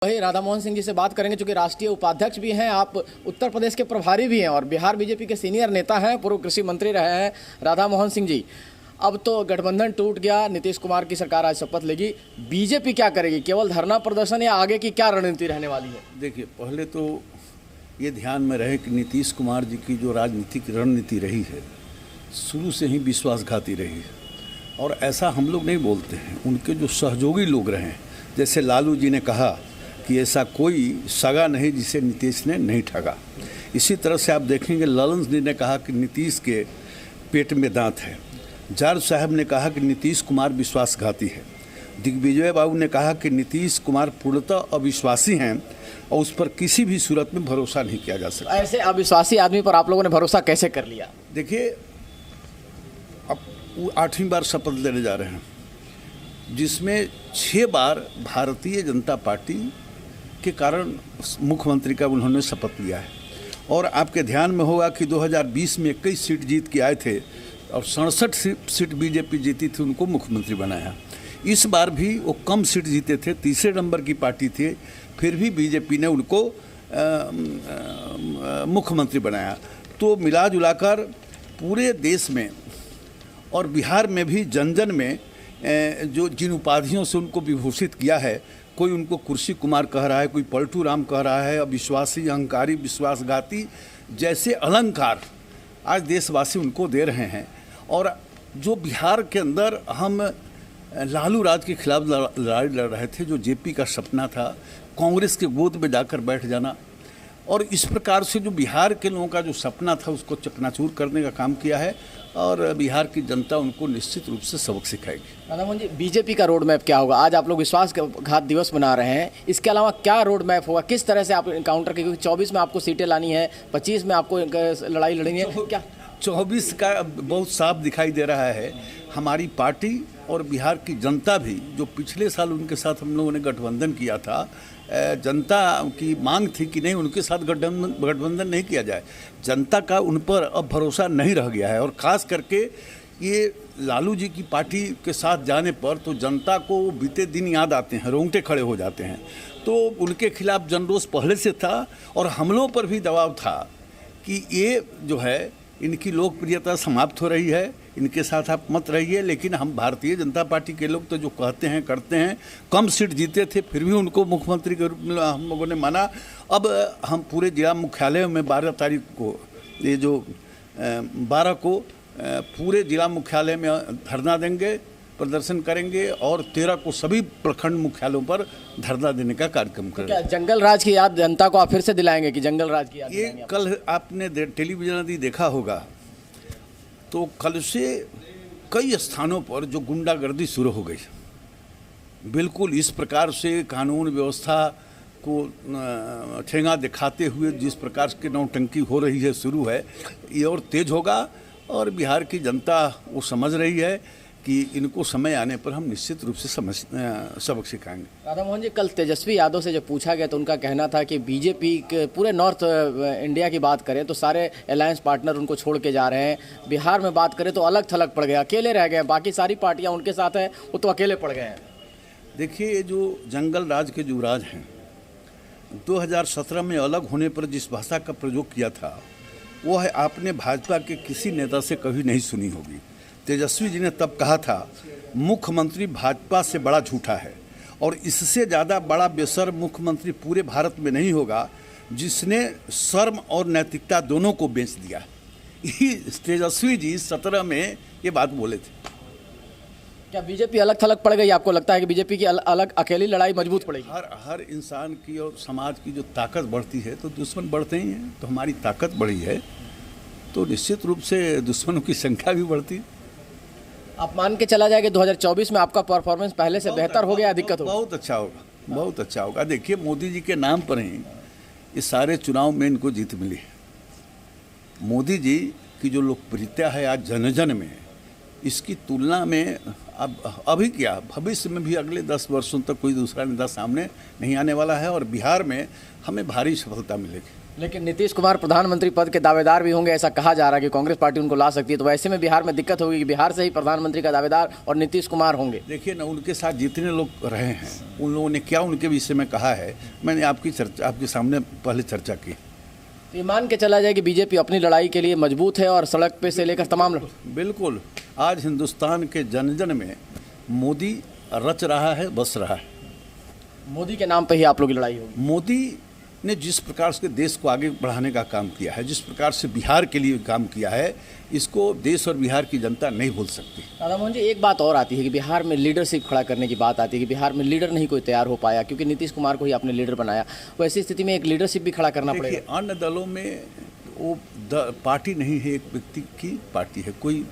वही राधा मोहन सिंह जी से बात करेंगे, चूंकि राष्ट्रीय उपाध्यक्ष भी हैं, आप उत्तर प्रदेश के प्रभारी भी हैं और बिहार बीजेपी के सीनियर नेता हैं, पूर्व कृषि मंत्री रहे हैं राधा मोहन सिंह जी। अब तो गठबंधन टूट गया, नीतीश कुमार की सरकार आज शपथ लेगी, बीजेपी क्या करेगी? केवल धरना प्रदर्शन या आगे की क्या रणनीति रहने वाली है? देखिए, पहले तो ये ध्यान में रहे कि नीतीश कुमार जी की जो राजनीतिक रणनीति रही है शुरू से ही विश्वासघाती रही है। और ऐसा हम लोग नहीं बोलते हैं, उनके जो सहयोगी लोग रहे हैं, जैसे लालू जी ने कहा कि ऐसा कोई सगा नहीं जिसे नीतीश ने नहीं ठगा। इसी तरह से आप देखेंगे ललन जी ने कहा कि नीतीश के पेट में दांत है। जार्ज साहब ने कहा कि नीतीश कुमार विश्वासघाती है। दिग्विजय बाबू ने कहा कि नीतीश कुमार पूर्णतः अविश्वासी हैं और उस पर किसी भी सूरत में भरोसा नहीं किया जा सकता। ऐसे अविश्वासी आदमी पर आप लोगों ने भरोसा कैसे कर लिया? देखिए, अब वो 8वीं बार शपथ लेने जा रहे हैं, जिसमें 6 बार भारतीय जनता पार्टी के कारण मुख्यमंत्री का उन्होंने शपथ लिया है। और आपके ध्यान में होगा कि 2020 में 21 सीट जीत के आए थे और 67 सीट बीजेपी जीती थी, उनको मुख्यमंत्री बनाया। इस बार भी वो कम सीट जीते थे, तीसरे नंबर की पार्टी थी, फिर भी बीजेपी ने उनको मुख्यमंत्री बनाया। तो मिला जुलाकर पूरे देश में और बिहार में भी जन जन में जो जिन उपाधियों से उनको विभूषित किया है, कोई उनको कुर्सी कुमार कह रहा है, कोई पलटू राम कह रहा है, अविश्वासी, अहंकारी, विश्वासघाती जैसे अलंकार आज देशवासी उनको दे रहे हैं। और जो बिहार के अंदर हम लालू राज के खिलाफ लड़ाई लड़ रहे थे, जो जेपी का सपना था कांग्रेस के गोद में जाकर बैठ जाना, और इस प्रकार से जो बिहार के लोगों का जो सपना था उसको चकनाचूर करने का काम किया है। और बिहार की जनता उनको निश्चित रूप से सबक सिखाएगी। राधा मोहन जी, बीजेपी का रोड मैप क्या होगा? आज आप लोग विश्वासघात दिवस मना रहे हैं, इसके अलावा क्या रोड मैप होगा? किस तरह से आप काउंटर की, क्योंकि 24 में आपको सीटें लानी है, 25 में आपको लड़ाई लड़नी है, क्या 24 का बहुत साफ दिखाई दे रहा है। हमारी पार्टी और बिहार की जनता भी, जो पिछले साल उनके साथ हम लोगों ने गठबंधन किया था, जनता की मांग थी कि नहीं, उनके साथ गठबंधन नहीं किया जाए। जनता का उन पर अब भरोसा नहीं रह गया है। और ख़ास करके ये लालू जी की पार्टी के साथ जाने पर तो जनता को बीते दिन याद आते हैं, रोंगटे खड़े हो जाते हैं। तो उनके खिलाफ जनरोष पहले से था और हमलों पर भी दबाव था कि ये जो है इनकी लोकप्रियता समाप्त हो रही है, इनके साथ आप मत रहिए। लेकिन हम भारतीय जनता पार्टी के लोग तो जो कहते हैं करते हैं। कम सीट जीते थे फिर भी उनको मुख्यमंत्री के रूप में हम लोगों ने माना। अब हम पूरे जिला मुख्यालय में 12 तारीख को, ये जो 12 को पूरे जिला मुख्यालय में धरना देंगे, प्रदर्शन करेंगे, और 13 को सभी प्रखंड मुख्यालयों पर धरना देने का कार्यक्रम करेंगे। क्या जंगल राज की याद जनता को आप फिर से दिलाएंगे कि जंगल राज की याद? ये कल आपने टेलीविजन यदि देखा होगा तो कल से कई स्थानों पर जो गुंडागर्दी शुरू हो गई, बिल्कुल इस प्रकार से कानून व्यवस्था को ठेंगा दिखाते हुए जिस प्रकार की नौटंकी हो रही है, शुरू है, ये और तेज होगा। और बिहार की जनता वो समझ रही है कि इनको समय आने पर हम निश्चित रूप से सबक सिखाएंगे। राधा मोहन जी, कल तेजस्वी यादव से जब पूछा गया तो उनका कहना था कि बीजेपी के पूरे नॉर्थ इंडिया की बात करें तो सारे अलायंस पार्टनर उनको छोड़ के जा रहे हैं, बिहार में बात करें तो अलग थलग पड़ गया, अकेले रह गए, बाकी सारी पार्टियां उनके साथ हैं, वो तो अकेले पड़ गए हैं। देखिए, ये जो जंगल राज के युवराज हैं, 2017 में अलग होने पर जिस भाषा का प्रयोग किया था वो है आपने भाजपा के किसी नेता से कभी नहीं सुनी होगी। तेजस्वी जी ने तब कहा था, मुख्यमंत्री भाजपा से बड़ा झूठा है और इससे ज़्यादा बड़ा बेशर्म मुख्यमंत्री पूरे भारत में नहीं होगा, जिसने शर्म और नैतिकता दोनों को बेच दिया। तेजस्वी जी 17 में ये बात बोले थे। क्या बीजेपी अलग थलग पड़ गई? आपको लगता है कि बीजेपी की अलग अकेली लड़ाई मजबूत पड़ेगी? हर इंसान की और समाज की जो ताकत बढ़ती है तो दुश्मन बढ़ते ही हैं। तो हमारी ताकत बढ़ी है तो निश्चित रूप से दुश्मनों की संख्या भी बढ़ती है। आप मान के चला जाए कि 2024 में आपका परफॉर्मेंस पहले से बेहतर हो गया, दिक्कत होगी? बहुत अच्छा होगा, बहुत अच्छा होगा। देखिए, मोदी जी के नाम पर ही इस सारे चुनाव में इनको जीत मिली है। मोदी जी की जो लोकप्रियता है आज जन जन में, इसकी तुलना में अब अभी क्या, भविष्य में भी अगले 10 वर्षों तक कोई दूसरा नेता सामने नहीं आने वाला है और बिहार में हमें भारी सफलता मिलेगी। लेकिन नीतीश कुमार प्रधानमंत्री पद के दावेदार भी होंगे, ऐसा कहा जा रहा है कि कांग्रेस पार्टी उनको ला सकती है। तो वैसे में बिहार में दिक्कत होगी कि बिहार से ही प्रधानमंत्री का दावेदार और नीतीश कुमार होंगे। देखिए ना, उनके साथ जितने लोग रहे हैं उन लोगों ने क्या उनके विषय में कहा है, मैंने आपके सामने पहले चर्चा की। तो ये मान के चला जाए कि बीजेपी अपनी लड़ाई के लिए मजबूत है और सड़क पे से लेकर तमाम बिल्कुल आज हिंदुस्तान के जन जन में मोदी रच रहा है, बस रहा है। मोदी के नाम पे ही आप लोग की लड़ाई होगी। मोदी ने जिस प्रकार से देश को आगे बढ़ाने का काम किया है, जिस प्रकार से बिहार के लिए काम किया है, इसको देश और बिहार की जनता नहीं भूल सकती। राधा मोहन जी, एक बात और आती है कि बिहार में लीडरशिप खड़ा करने की बात आती है कि बिहार में लीडर नहीं कोई तैयार हो पाया, क्योंकि नीतीश कुमार को ही आपने लीडर बनाया। वैसी स्थिति में एक लीडरशिप भी खड़ा करना पड़ेगा। अन्य दलों में वो पार्टी नहीं है, एक व्यक्ति की पार्टी है, कोई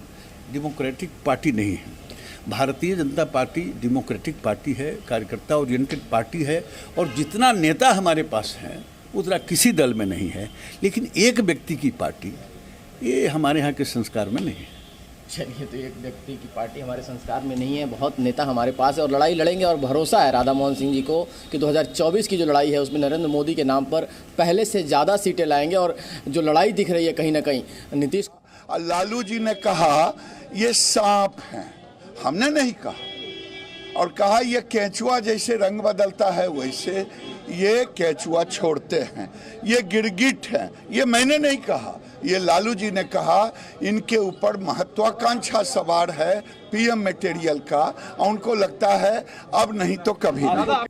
डेमोक्रेटिक पार्टी नहीं है। Bharatiya Janata party democratic party है, कार्यकर्ता ओरिएंटेड पार्टी है, और जितना नेता हमारे पास है उतना किसी दल में नहीं है। लेकिन एक व्यक्ति की पार्टी, ये हमारे यहाँ के संस्कार में नहीं है। चलिए, तो एक व्यक्ति की पार्टी हमारे संस्कार में नहीं है, बहुत नेता हमारे पास है और लड़ाई लड़ेंगे। और भरोसा है राधा मोहन सिंह जी को कि 2024 की जो लड़ाई है उसमें नरेंद्र मोदी के नाम पर पहले से ज़्यादा सीटें लाएंगे। और जो लड़ाई दिख रही है कहीं ना कहीं नीतीश। लालू जी ने कहा ये सांप हैं, हमने नहीं कहा, और कहा ये केंचुआ जैसे रंग बदलता है वैसे ये केंचुआ छोड़ते हैं, ये गिरगिट हैं, ये मैंने नहीं कहा, ये लालू जी ने कहा। इनके ऊपर महत्वाकांक्षा सवार है पीएम मटेरियल का, और उनको लगता है अब नहीं तो कभी नहीं।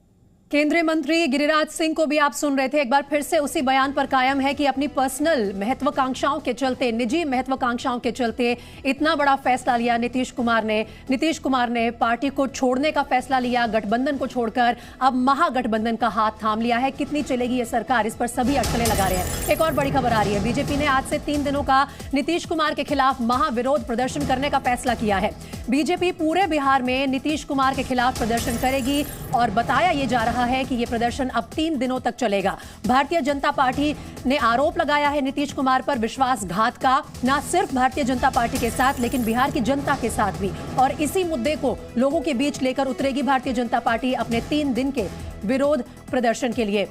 केंद्रीय मंत्री गिरिराज सिंह को भी आप सुन रहे थे, एक बार फिर से उसी बयान पर कायम है कि अपनी पर्सनल महत्वाकांक्षाओं के चलते, निजी महत्वाकांक्षाओं के चलते इतना बड़ा फैसला लिया नीतीश कुमार ने पार्टी को छोड़ने का फैसला लिया, गठबंधन को छोड़कर अब महागठबंधन का हाथ थाम लिया है। कितनी चलेगी ये सरकार, इस पर सभी अटकलें लगा रहे हैं। एक और बड़ी खबर आ रही है, बीजेपी ने आज से 3 दिनों का नीतीश कुमार के खिलाफ महाविरोध प्रदर्शन करने का फैसला किया है। बीजेपी पूरे बिहार में नीतीश कुमार के खिलाफ प्रदर्शन करेगी और बताया यह जा रहा है कि यह प्रदर्शन अब 3 दिनों तक चलेगा। भारतीय जनता पार्टी ने आरोप लगाया है नीतीश कुमार पर विश्वासघात का, न सिर्फ भारतीय जनता पार्टी के साथ लेकिन बिहार की जनता के साथ भी। और इसी मुद्दे को लोगों के बीच लेकर उतरेगी भारतीय जनता पार्टी अपने 3 दिन के विरोध प्रदर्शन के लिए।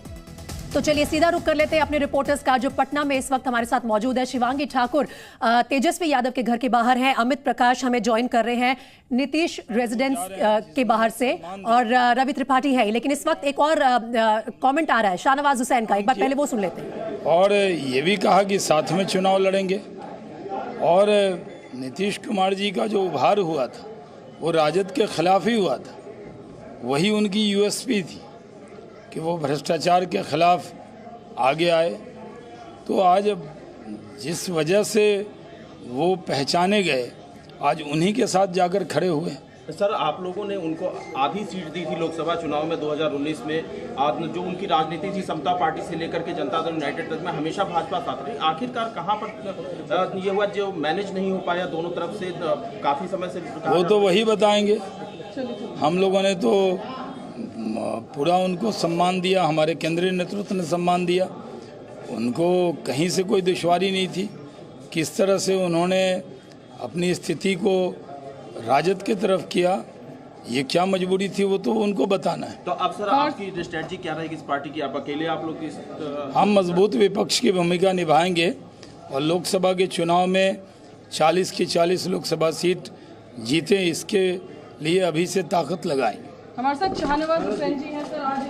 तो चलिए सीधा रुख कर लेते हैं अपने रिपोर्टर्स का, जो पटना में इस वक्त हमारे साथ मौजूद है। शिवांगी ठाकुर तेजस्वी यादव के घर के बाहर हैं, अमित प्रकाश हमें ज्वाइन कर रहे हैं नीतीश रेजिडेंस के बाहर से, और रवि त्रिपाठी है। लेकिन इस वक्त एक और कमेंट आ रहा है शाहनवाज हुसैन का, एक बार पहले वो सुन लेते हैं। और ये भी कहा कि साथ में चुनाव लड़ेंगे। और नीतीश कुमार जी का जो उभार हुआ था वो राजद के खिलाफ ही हुआ था, वही उनकी यूएसपी थी कि वो भ्रष्टाचार के खिलाफ आगे आए। तो आज जिस वजह से वो पहचाने गए, आज उन्हीं के साथ जाकर खड़े हुए। सर, आप लोगों ने उनको आधी सीट दी थी लोकसभा चुनाव में 2019 में। आज जो उनकी राजनीति थी समता पार्टी से लेकर के जनता दल यूनाइटेड तक में हमेशा भाजपा साथ रही, आखिरकार कहाँ पर ये हुआ जो मैनेज नहीं हो पाया दोनों तरफ से काफ़ी समय से? वो तो वही बताएंगे। हम लोगों ने तो पूरा उनको सम्मान दिया, हमारे केंद्रीय नेतृत्व ने सम्मान दिया, उनको कहीं से कोई दुश्वारी नहीं थी। किस तरह से उन्होंने अपनी स्थिति को राजद की तरफ किया, ये क्या मजबूरी थी वो तो उनको बताना है। तो अब सर आपकी स्ट्रेटजी क्या रहेगी इस पार्टी की? आप अकेले आप लोग की? हम मजबूत विपक्ष की भूमिका निभाएंगे और लोकसभा के चुनाव में 40 की 40 लोकसभा सीट जीते, इसके लिए अभी से ताकत लगाएंगे। हमारे साथ शाहनवाज हुसैन जी हैं सर, आज